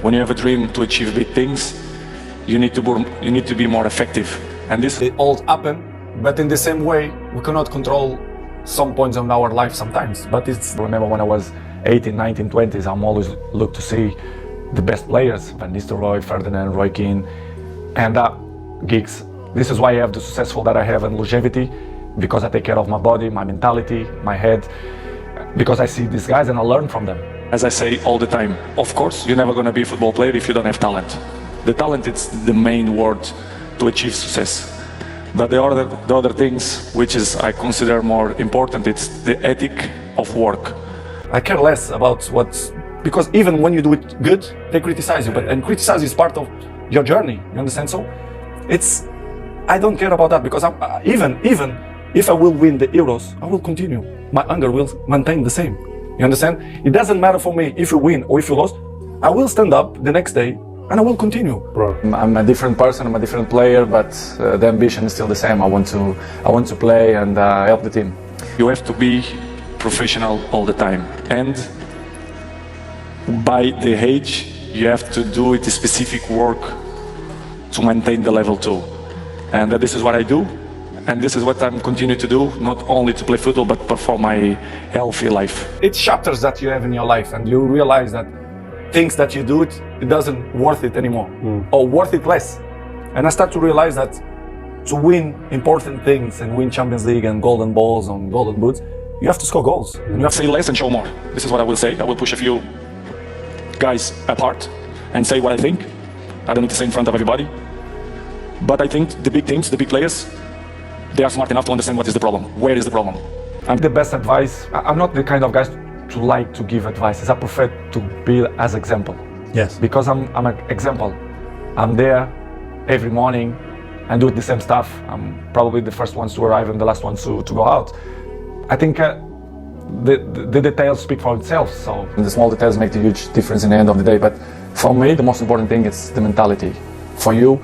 When you have a dream to achieve big things, you need to be more effective. And this It all happen, but in the same way, we cannot control some points of our life sometimes. But it's, remember when I was 18, 19, 20s, I'm always look to see the best players, Van Nistelrooy, Ferdinand, Roy Keane, and gigs. This is why I have the successful that I have and longevity, because I take care of my body, my mentality, my head, because I see these guys and I learn from them. As I say all the time, of course, you're never going to be a football player if you don't have talent. The talent is the main word to achieve success. But the other things, which is I consider more important, it's the ethic of work. I care less about what's, because even when you do it good, they criticize you, and criticize is part of your journey, you understand? So I don't care about that, because even if I will win the Euros, I will continue. My anger will maintain the same, you understand? It doesn't matter for me if you win or if you lost, I will stand up the next day and I will continue. Bro. I'm a different person, I'm a different player, but the ambition is still the same. I want to play and help the team. You have to be professional all the time, and by the age you have to do it specific work to maintain the level too. And this is what I do, and this is what I'm continuing to do, not only to play football but for my healthy life. It's chapters that you have in your life, and you realize that things that you do, it doesn't worth it anymore, or worth it less. And I start to realize that to win important things and win Champions League and golden balls and golden boots, you have to score goals. And you have to Say less and show more. This is what I will say. I will push a few guys apart and say what I think. I don't need to say in front of everybody. But I think the big teams, the big players, they are smart enough to understand what is the problem. Where is the problem? The best advice, I'm not the kind of guy to like to give advice. I prefer to be as example. Yes. Because I'm an example. I'm there every morning and do the same stuff. I'm probably the first ones to arrive and the last ones to go out. I think the details speak for themselves. So the small details make the huge difference in the end of the day. But for me, the most important thing is the mentality. For you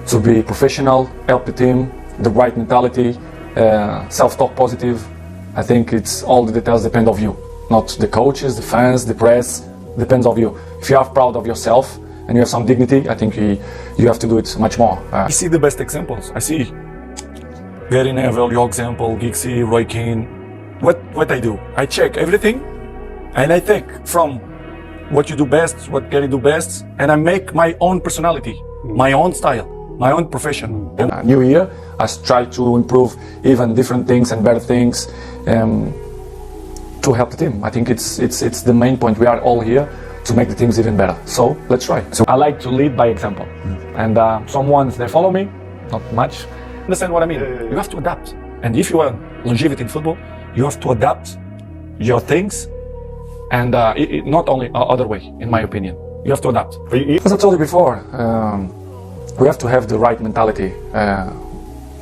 to be professional, help the team, the right mentality, self-talk positive. I think it's all the details depend of you. Not the coaches, the fans, the press, depends of you. If you are proud of yourself and you have some dignity, I think you have to do it much more. I see the best examples. I see Gary Neville, your example, Giggsy, Roy Keane. What I do, I check everything and I take from what you do best, what Gary do best, and I make my own personality, my own style, my own profession. New year, I try to improve even different things and better things. To help the team. I think it's the main point. We are all here to make the teams even better. So let's try. So I like to lead by example. And some ones, they follow me, not much. Understand what I mean? You have to adapt. And if you want longevity in football, you have to adapt your things and not only other way, in my opinion. You have to adapt. As I told you before, we have to have the right mentality.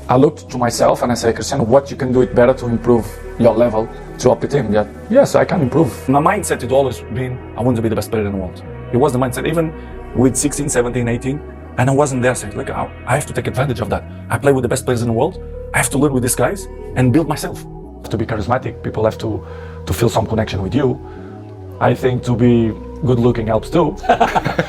I looked to myself and I say, Cristiano, what you can do it better to improve your level to help the team? Yes, I can improve. My mindset had always been, I want to be the best player in the world. It was the mindset, even with 16, 17, 18, and I wasn't there saying, look, I have to take advantage of that. I play with the best players in the world. I have to learn with these guys and build myself. To be charismatic, people have to feel some connection with you. I think to be good looking helps too.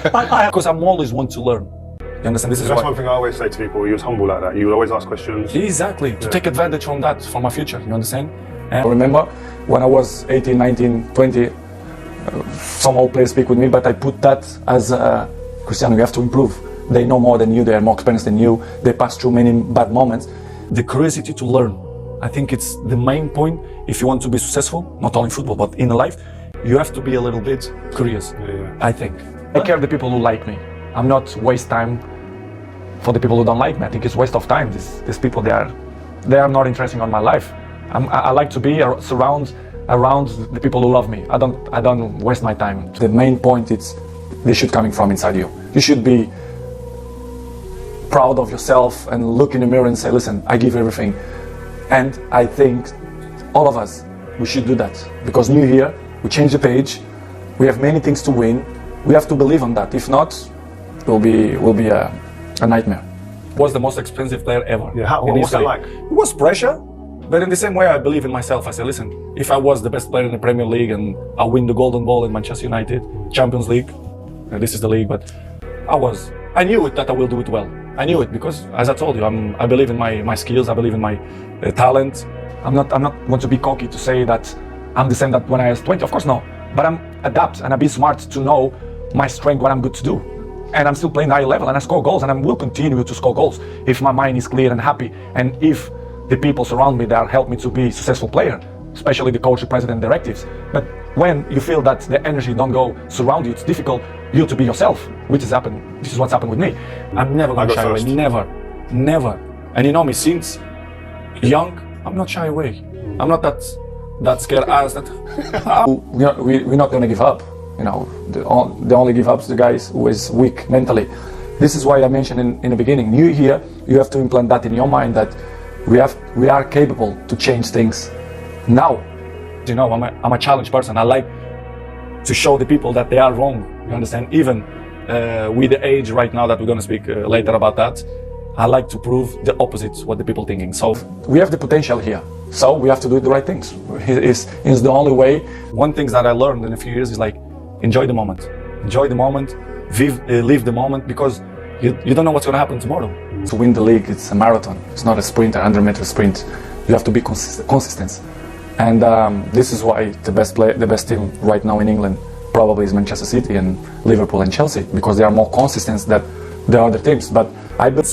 Because I'm always want to learn. You understand? That's one thing I always say to people. You was humble like that. You would always ask questions. Exactly. To take advantage from that for my future. You understand? And I remember when I was 18, 19, 20, some old players speak with me, but I put that as Cristiano, you have to improve. They know more than you. They are more experienced than you. They pass through many bad moments. The curiosity to learn. I think it's the main point. If you want to be successful, not only in football, but in life, you have to be a little bit curious. I think. I care the people who like me. I'm not waste time for the people who don't like me. I think it's waste of time. These people, they are not interesting on my life. I like to be around the people who love me. I don't waste my time. The main point is this should coming from inside you. You should be proud of yourself and look in the mirror and say, listen, I give everything. And I think all of us, we should do that. Because new year, we change the page. We have many things to win. We have to believe on that. If not, it will be a nightmare. Was the most expensive player ever. Yeah, what's that like? It was pressure, but in the same way I believe in myself. I said, listen, if I was the best player in the Premier League and I win the Golden Ball in Manchester United, Champions League, this is the league, but I knew it that I will do it well. I knew it because, as I told you, I believe in my skills. I believe in my talent. I'm not want to be cocky to say that I'm the same that when I was 20. Of course, no. But I'm adapt and I be smart to know my strength, what I'm good to do. And I'm still playing high level and I score goals and I will continue to score goals if my mind is clear and happy. And if the people surround me that help me to be a successful player, especially the coach, the president, directives. But when you feel that the energy don't go surround you, it's difficult you to be yourself, which has happened. This is what's happened with me. I'm never going to shy away, never. And you know me, since young, I'm not shy away. I'm not that scared as that. We're not going to give up. You know, the only give up is the guys who is weak mentally. This is why I mentioned in the beginning. You here, you have to implant that in your mind that we are capable to change things now. You know, I'm a challenge person. I like to show the people that they are wrong. You understand? Even with the age right now that we're going to speak later about that, I like to prove the opposite what the people thinking. So we have the potential here. So we have to do the right things. It's the only way. One thing that I learned in a few years is like, enjoy the moment. Enjoy the moment. Live the moment, because you don't know what's going to happen tomorrow. To win the league, it's a marathon. It's not a sprint, a 100-meter sprint. You have to be consistent. And this is why the best team right now in England probably is Manchester City and Liverpool and Chelsea, because they are more consistent than the other teams. But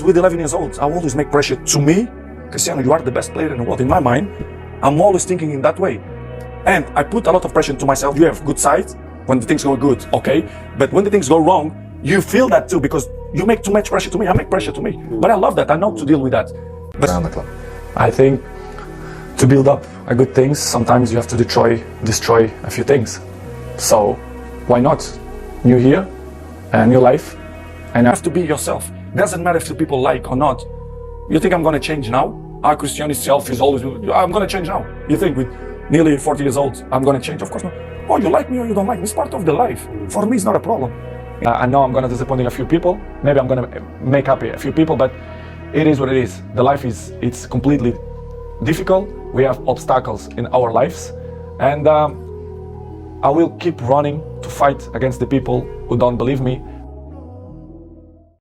with 11 years old, I always make pressure to me. Cristiano, you are the best player in the world. In my mind, I'm always thinking in that way. And I put a lot of pressure to myself. You have good sides when the things go good, okay? But when the things go wrong, you feel that too, because you make too much pressure to me. I make pressure to me. But I love that. I know to deal with that. But around the club, I think to build up a good things, sometimes you have to destroy a few things. So why not? New year, a new life, and you have to be yourself. Doesn't matter if the people like or not. You think I'm going to change now? Our Cristiano self is always, I'm going to change now. You think with nearly 40 years old, I'm going to change? Of course not. Oh, you like me or you don't like me? It's part of the life. For me, it's not a problem. I know I'm going to disappoint a few people. Maybe I'm going to make happy a few people, but it is what it is. The life it's completely difficult. We have obstacles in our lives. And I will keep running to fight against the people who don't believe me.